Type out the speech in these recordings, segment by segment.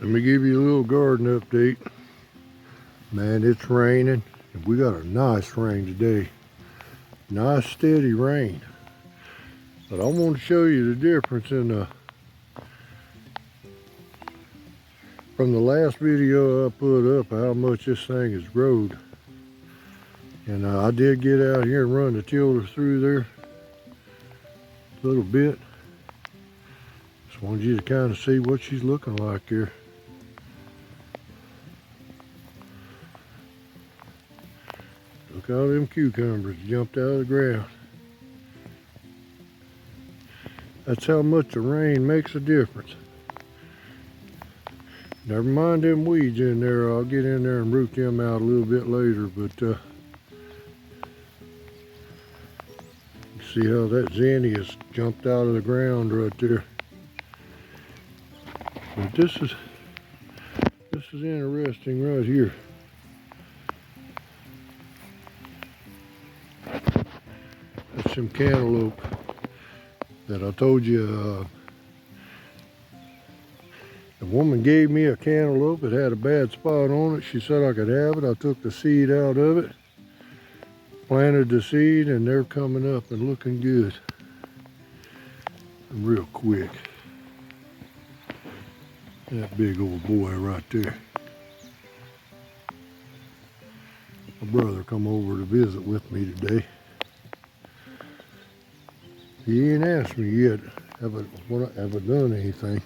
Let me give you a little garden update. Man, it's raining. We got a nice rain today. Nice steady rain. But I want to show you the difference in from the last video I put up, how much this thing has grown. And I did get out here and run the tiller through there a little bit. Just wanted you to kind of see what she's looking like here. Look how them cucumbers jumped out of the ground. That's how much the rain makes a difference. Never mind them weeds in there. I'll get in there and root them out a little bit later, but you see how that zinnias jumped out of the ground right there. But this is interesting right here. That's some cantaloupe that I told you. The woman gave me a cantaloupe. It had a bad spot on it. She said I could have it. I took the seed out of it, planted the seed, and they're coming up and looking good. And real quick. That big old boy right there. My brother come over to visit with me today. He ain't asked me yet, have I done anything?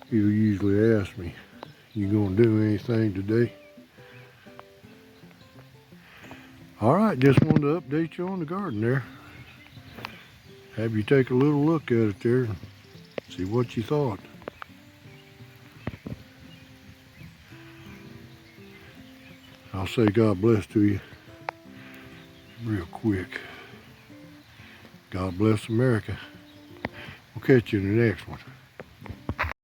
He'll usually ask me, you gonna do anything today? All right, just wanted to update you on the garden there. Have you take a little look at it there and see what you thought. I'll say God bless to you real quick. God bless America. We'll catch you in the next one.